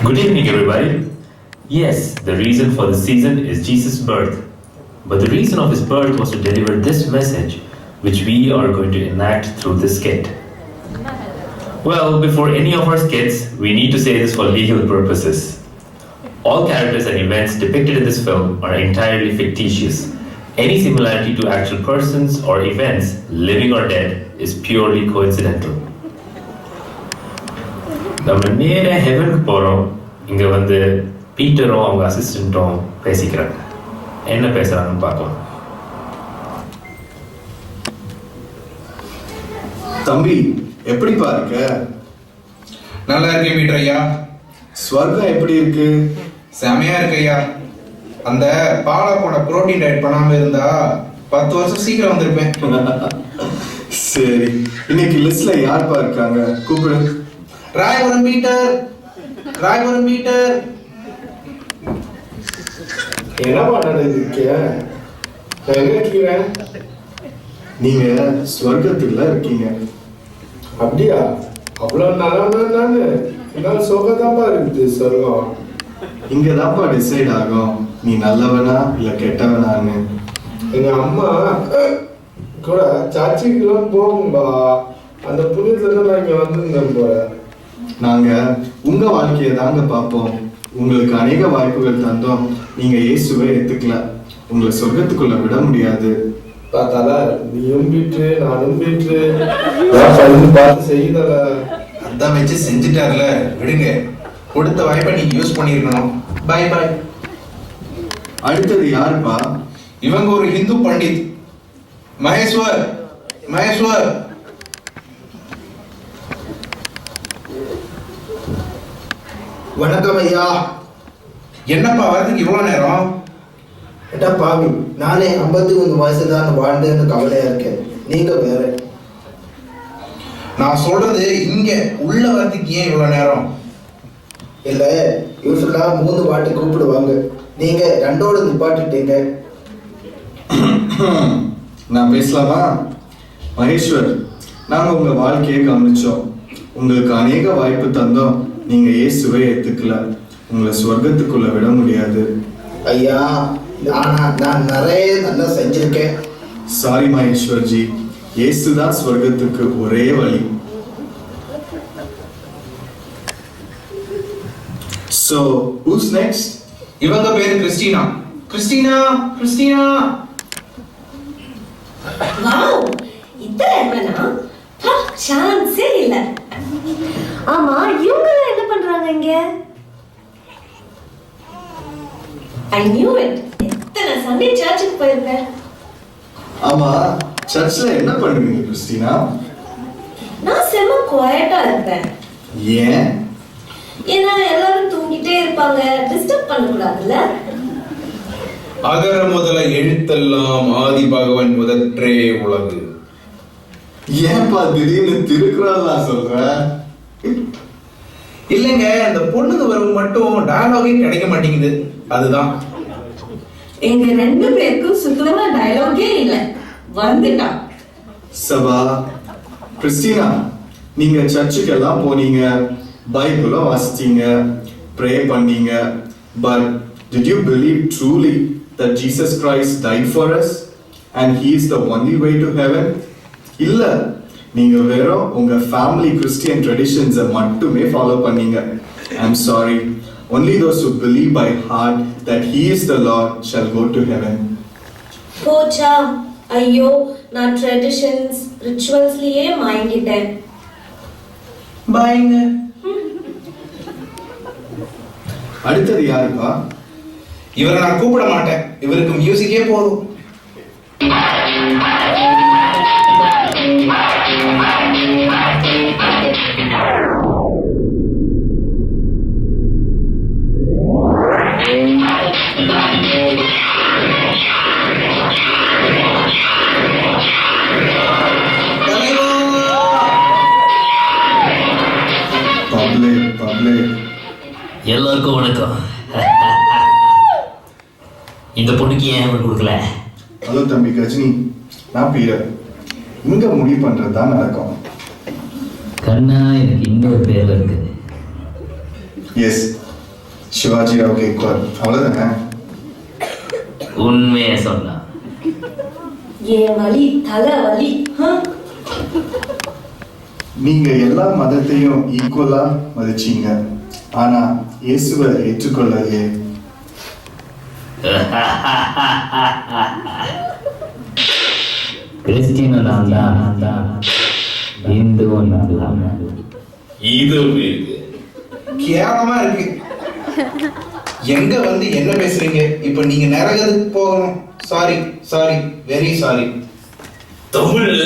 Good evening, everybody. Yes, the reason for the season is Jesus' birth. But the reason of his birth was to deliver this message, which we are going to enact through this skit. Well, before any of our skits, we need to say this for legal purposes. All characters and events depicted in this film are entirely fictitious. Any similarity to actual persons or events, living or dead, is purely coincidental. நம்ம நேர ஹெவனுக்கு போகிறோம். இங்கே வந்து பீட்டரும் அவங்க அசிஸ்டண்ட்டும் பேசிக்கிறாங்க. என்ன பேசுகிறாங்கன்னு பார்க்கலாம். தம்பி, எப்படிப்பா இருக்க? நல்லா இருக்கேன் பீட்டர் ஐயா. ஸ்வர்க்கம் எப்படி இருக்கு? செமையா இருக்கு ஐயா. அந்த பாலா போன புரோட்டீன் டயட் பண்ணாம இருந்தா 10 வருஷம் சீக்கிரம் வந்திருப்பேன். சரி, இன்னைக்கு லிஸ்ட்ல யார்ப்பா இருக்காங்க? கூப்பிடு. Royapuram Peter, Royapuram Peter. என்னப்பா நடந்துருக்கிய? எங்க இருக்கீங்க? நீங்க ஸ்வர்க்கத்துல இருக்கீங்க. அப்படியா? அவ்வளவு நல்லா நானு என்னால சோகதாப்பா இருக்குது சொர்க்கம். இங்கதான்ப்பா டிசைட் ஆகும் நீ நல்லவனா இல்ல கெட்டவனான்னு. எங்க அம்மா கூட சர்ச்சுக்கெல்லாம் போகும்பா. அந்த புனிதத்துல நான் இங்க வந்திருந்தேன் போல. நாங்க உங்க வாழ்க்கையை தாங்க பார்ப்போம். உங்களுக்கு அநேக வாய்ப்புகள் தந்தோம். நீங்க இயேசுவை ஏத்துக்கல. உங்களை சொர்க்கத்துக்குள்ள விட முடியாது. பார்த்தால நீயும் பீட்டு நானும் பீட்டு பார்த்து செய்தல. அதான் வச்சு செஞ்சுட்டார்ல, விடுங்க. கொடுத்த வாய்ப்பை நீங்க யூஸ் பண்ணிருக்கணும். பாய் பாய். அடுத்தது யாருப்பா? இவங்க ஒரு ஹிந்து பண்டித், மகேஸ்வர். மகேஸ்வர் வணக்கம் ஐயா. என்னப்பா வரதுக்கு இவ்வளவு நேரம்? ஏட்டா பாவி, நானே 51 வயசு தான் வாழ்ந்தேன்னு கவலையா இருக்கேன். நீங்க வேற. நான் சொல்றது இங்க உள்ள வரதுக்கு ஏன் இவ்வளவு நேரம்? இல்ல, யூஸ்வலா 3 வாட்டி கூப்பிடுவாங்க. நீங்க 2ஓட நிப்பாட்டிட்டீங்க. நான் பேசலாமா? மகேஸ்வர், நாங்க உங்க வாழ்க்கையை கவனிச்சோம். உங்களுக்கு அநேக வாய்ப்பு தந்தோம். நீங்க இயேசுவை ஏத்துக்கல. உங்களை சொர்க்கத்துக்குள்ள விட முடியாது. ஐயா, நான் நிறைய நல்லா செஞ்சிருக்கேன். சாரி மகேஸ்வர்ஜி, இயேசுதான் சொர்க்கத்துக்கு ஒரே வழி. So, who's next? இவங்க பேரு கிறிஸ்டினா. Christina, Christina. வாவ், இதெல்லாம் சான்ஸே இல்ல. ஆமா, இவங்க என்ன பண்றாங்க இங்க? I knew it. எத்தனை சண்டே சர்ச்சுக்கு போயிருப்பேன். ஆமா, சர்ச்ல என்ன பண்ணுவீங்க கிறிஸ்டினா? நான் செம குவைட்டா இருப்பேன். ஏன்? ஏன்னா எல்லாரும் தூங்கிட்டே இருப்பாங்க, டிஸ்டர்ப் பண்ணக்கூடாதுல்ல. அகர முதல எழுத்தெல்லாம் ஆதி பகவன் முதற்றே உலகு. ஏன்பா திடீர்னு திருக்குறளா சொல்ற? இல்லைங்க, அந்த பொண்ணுங்க வரும் மட்டும் டயலாகே கிடைக்க மாட்டேங்குது. அதுதான். எங்க 2 பேருக்கும் சுத்தமா டயலாகே இல்ல. வந்துட்டா. சபா, கிறிஸ்டினா, நீங்க சர்ச்சுக்கு எல்லாம் போனீங்க, பைபிளும் வாசிச்சீங்க, ப்ரே பண்ணீங்க. But did you believe truly that Jesus Christ died for us and he is the only way to heaven? இல்ல, நீங்க வெறும் உங்க ஃபேமிலி கிறிஸ்டியன் ட்ரெடிஷன்ஸை மட்டுமே ஃபாலோ பண்ணீங்க. I'm sorry. Only those who believe by heart that he is the Lord shall go to heaven. போச்சா, ஐயோ, நான் traditions ரிச்சுவல்ஸ்லயே மாங்கிட்டேன். பாய்ங்க. அடுத்தது யாருப்பா? இவரை நான் கூப்பிட மாட்டேன். இவருக்கு மியூசிக்கே போதும். எல்லாருக்கும் வணக்கம். இந்த பொண்ணுக்கு ஏன் அவன் கொடுக்கல? ஹலோ தம்பி கஜினி, நான் பீரர். இங்க முடிவு பண்றதுதான் நடக்கும். கண்ணா, எனக்கு இன்னொரு பேர் இருக்குது. எஸ், சிவாஜி ராவ் கேக்வார். அவ்வளோதானே? உண்மையை சொன்னா என் வலி தலை வலி. நீங்க எல்லா மதத்தையும் ஈக்குவலா மதிச்சீங்க, ஆனா இயேசுவை ஏற்றுக்கொள்ளலையே. கிறிஸ்டியனும் நான் தான், இந்துவும் நான் தான். இது கேவலமா இருக்கு. எங்க வந்து என்ன பேசுறீங்க? இப்ப நீங்க நரகத்துக்கு போகணும். Sorry sorry, very sorry. தமிழ்ல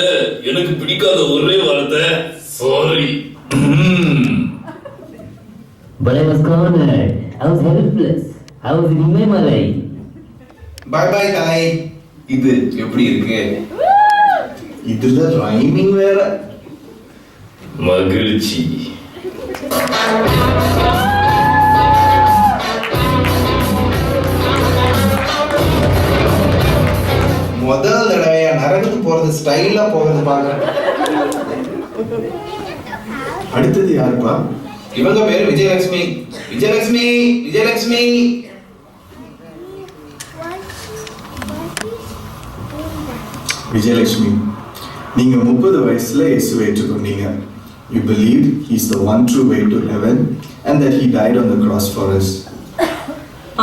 எனக்கு பிடிக்காத ஒரே வார்த்தை sorry. But I was cornered. I was helpless. I was in Imamalai. Bye bye தாய். இது எப்படி இருக்கு? இதுல ரைமிங் வேற. மகிழ்ச்சி. முதல் தடவையா நரகத்துக்கு போறது ஸ்டைலா போகிறது பாக்குறேன். அடுத்தது யாருப்பா? இவங்க பேரு விஜயலட்சுமி. விஜயலட்சுமி விஜயலட்சுமி. விஜயலட்சுமி, நீங்க 30 வயசுல இயேசுவை ஏற்றுக்கொண்டீங்க. You believe he's the one true way to heaven and that he died on the cross for us.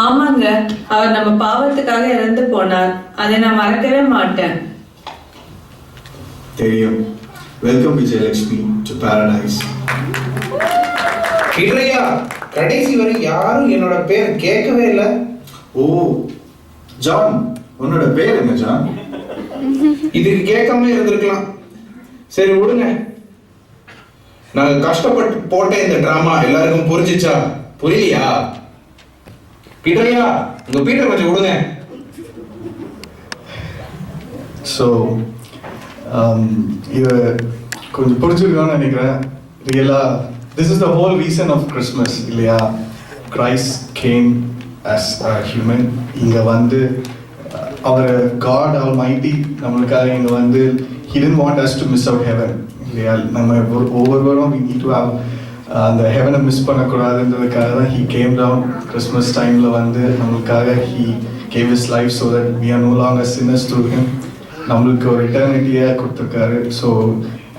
ஆமாங்க, அவர் நம்ம பாவத்துக்காக இறந்து போனார். அதை நான் மறக்கவே மாட்டேன். தெரியும். Welcome Vijayalakshmi to Paradise. இல்லையா, கடைசி வரை யாரும் என்னோட பேர் கேட்கவே இல்லை. ஓ ஜான், உன்னோட பேர் என்ன ஜான்? இதுக்கு கேட்காம இருந்திருக்கலாம். சரி விடுங்க. நாங்க கஷ்டப்பட்டு போட்ட இந்த டிராமா எல்லாருக்கும் புரிஞ்சிச்சா? புரியலையா? பீட்டரையா, உங்க பீட்டர் கொஞ்சம் விடுங்க. ஸோ இது கொஞ்சம் புரிஞ்சுக்கணும்னு நினைக்கிறேன். ரியலாக this is the whole reason of Christmas இல்லையா? Christ came as a human. இங்கே வந்து அவர் காட் ஆல்மைட்டி நம்மளுக்காக இங்கே வந்து he didn't want us to miss out heaven இல்லையா? நம்ம ஒவ்வொருவரும் we need to have அந்த ஹெவனை மிஸ் பண்ணக்கூடாதுன்றதுக்காக தான் he came down கிறிஸ்மஸ் டைமில் வந்து நம்மளுக்காக he gave his life so that we are no longer sinners through him. நம்மளுக்கு ஒரு எட்டர்னிட்டியை கொடுத்துருக்காரு. So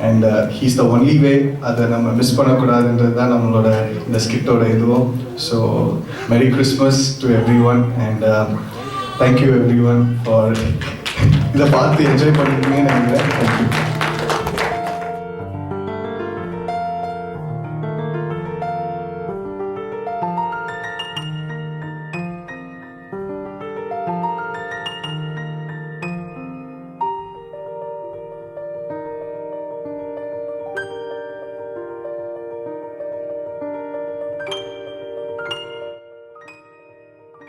and he's the only way. அதை நம்ம மிஸ் பண்ணக்கூடாதுன்றது தான் நம்மளோட இந்த ஸ்கிட்டோட இதுவும். ஸோ மெரி Christmas to every one and thank you every one for இதை பார்த்து என்ஜாய் பண்ணிருக்கீங்கன்னு நினைக்கிறேன். தேங்க்யூ.